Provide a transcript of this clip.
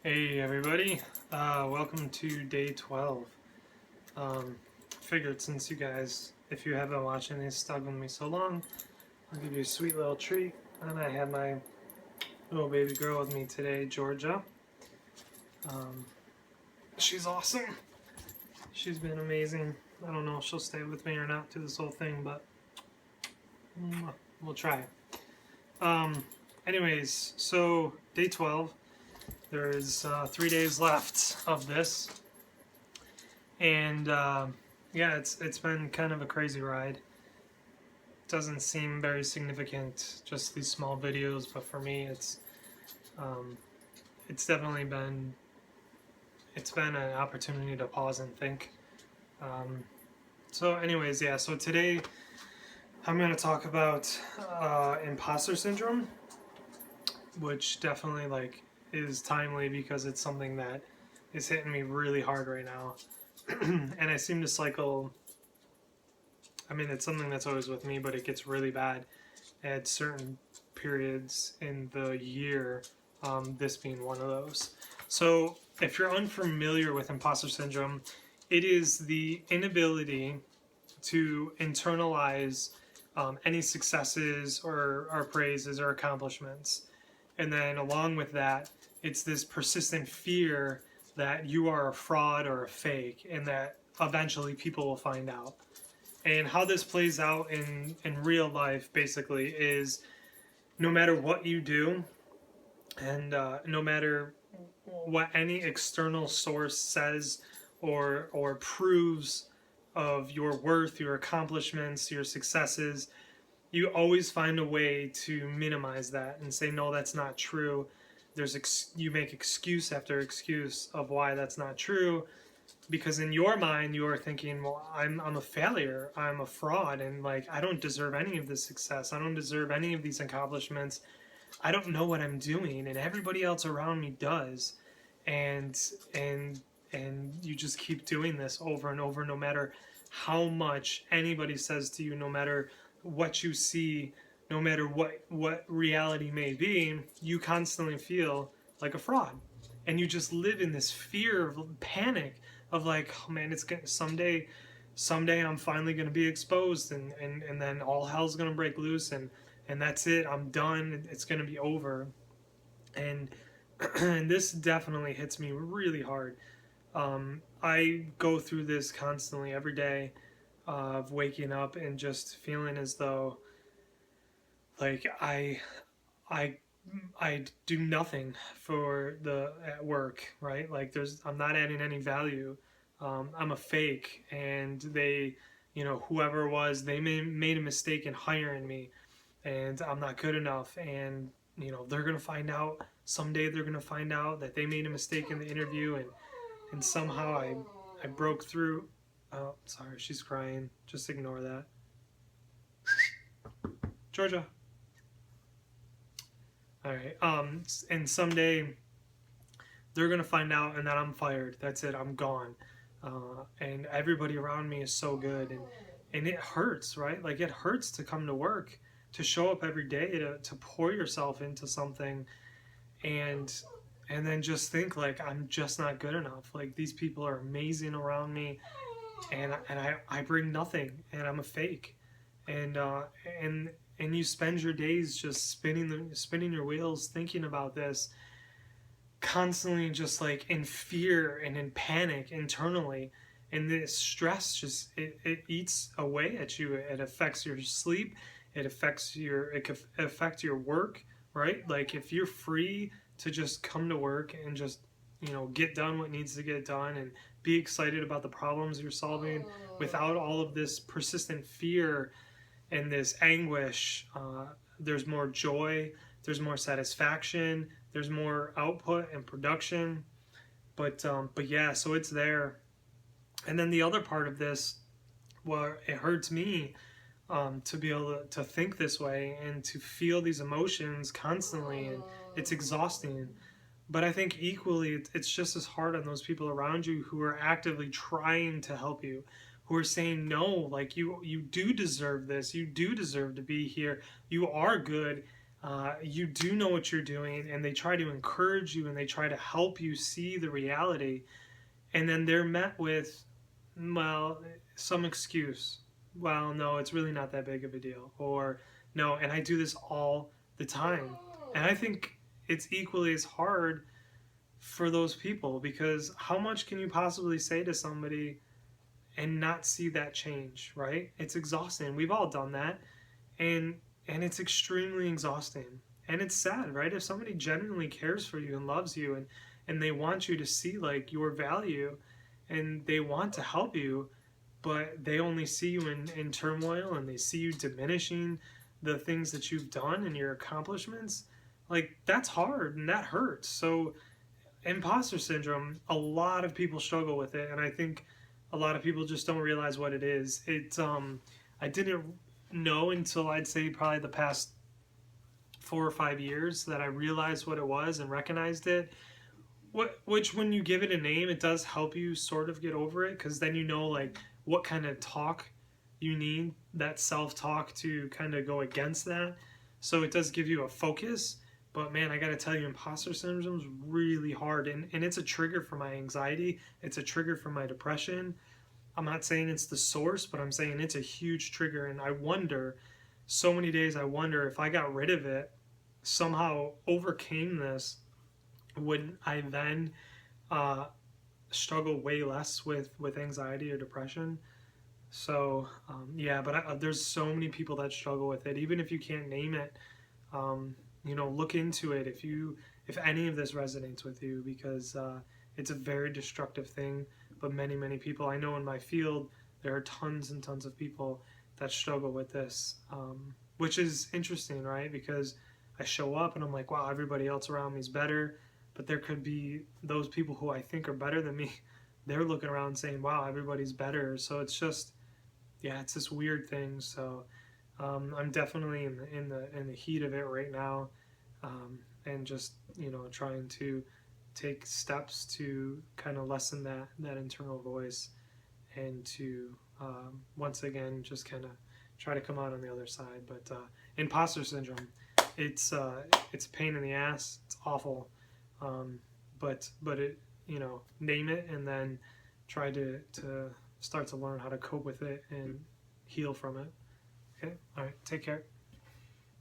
Hey everybody, welcome to day 12. Figured since you guys, if you haven't watched any stuck with me so long, I'll give you a sweet little treat. And I have my little baby girl with me today, Georgia. Um, she's awesome. She's been amazing. I don't know if she'll stay with me or not through this whole thing, but we'll try. Anyways, so day 12. There's 3 days left of this. And yeah, it's been kind of a crazy ride. Doesn't seem very significant, just these small videos, but for me, it's definitely been an opportunity to pause and think. So, anyways, yeah. So today, I'm going to talk about imposter syndrome, which definitely is timely because it's something that is hitting me really hard right now. And I seem to cycle. I mean, it's something that's always with me, but it gets really bad at certain periods in the year, this being one of those. So, if you're unfamiliar with imposter syndrome, it is the inability to internalize any successes or praises or accomplishments. And then, along with that, it's this persistent fear that you are a fraud or a fake, and that eventually people will find out. And how this plays out in real life basically is no matter what you do, and no matter what any external source says or proves of your worth, your accomplishments, your successes, you always find a way to minimize that and say, no, that's not true. You make excuse after excuse of why that's not true, because in your mind you are thinking, well, I'm a failure, I'm a fraud, and I don't deserve any of this success, I don't deserve any of these accomplishments, I don't know what I'm doing, and everybody else around me does. And and and you just keep doing this over and over, no matter how much anybody says to you, no matter what you see, no matter what reality may be, you constantly feel like a fraud, and you just live in this fear of panic of oh man, it's gonna someday I'm finally gonna be exposed, and then all hell's gonna break loose, and that's it, I'm done, it's gonna be over. And and this definitely hits me really hard. I go through this constantly every day, of waking up and just feeling as though like I I do nothing for the at work, right? I'm not adding any value. I'm a fake, and they, whoever it was, they made a mistake in hiring me, and I'm not good enough, and they're gonna find out someday. They're gonna find out that they made a mistake in the interview, and somehow I broke through. Oh, sorry, she's crying. Just ignore that, Georgia. All right. And someday they're gonna find out, and then I'm fired. That's it. I'm gone. And everybody around me is so good, and it hurts, right? Like, it hurts to come to work, to show up every day, to pour yourself into something, and and then just think I'm just not good enough. Like, these people are amazing around me, and I bring nothing, and I'm a fake, and and you spend your days just spinning your wheels thinking about this, constantly just in fear and in panic internally. And this stress just it eats away at you. It affects your sleep, it can affect your work, right? Like, if you're free to just come to work and just get done what needs to get done, and be excited about the problems you're solving without all of this persistent fear and this anguish, there's more joy, there's more satisfaction, there's more output and production. But yeah, so it's there. And then the other part of this, where it hurts me, to be able to think this way and to feel these emotions constantly, and it's exhausting. But I think equally, it's just as hard on those people around you who are actively trying to help you, who are saying, no, you do deserve this, you do deserve to be here, you are good, you do know what you're doing, and they try to encourage you and they try to help you see the reality, and then they're met with, well, some excuse. Well, no, it's really not that big of a deal. Or, no, and I do this all the time. And I think it's equally as hard for those people, because how much can you possibly say to somebody and not see that change, right? It's exhausting. We've all done that. And it's extremely exhausting. And it's sad, right? If somebody genuinely cares for you and loves you, and they want you to see like your value, and they want to help you, but they only see you in turmoil, and they see you diminishing the things that you've done and your accomplishments, like that's hard and that hurts. So imposter syndrome, a lot of people struggle with it, and I think a lot of people just don't realize what it is. I didn't know until I'd say probably the past 4 or 5 years that I realized what it was and recognized it. Which when you give it a name, it does help you sort of get over it, because then you know like what kind of talk you need, that self-talk, to kind of go against that. So it does give you a focus. But man, I gotta tell you, imposter syndrome is really hard, and it's a trigger for my anxiety. It's a trigger for my depression. I'm not saying it's the source, but I'm saying it's a huge trigger, and I wonder, so many days I wonder if I got rid of it, somehow overcame this, would I then uh, struggle way less with anxiety or depression? So yeah, but there's so many people that struggle with it. Even if you can't name it, look into it if any of this resonates with you, because it's a very destructive thing. But many people I know in my field, there are tons and tons of people that struggle with this, which is interesting, right? Because I show up and I'm like, wow, everybody else around me is better, but there could be those people who I think are better than me. They're looking around saying, wow, everybody's better. So it's just, yeah, it's this weird thing. So I'm definitely in the heat of it right now, and just trying to take steps to kind of lessen that internal voice, and to once again just kind of try to come out on the other side. But imposter syndrome, it's it's a pain in the ass. It's awful, but it, name it, and then try to start to learn how to cope with it and heal from it. Okay, all right, take care.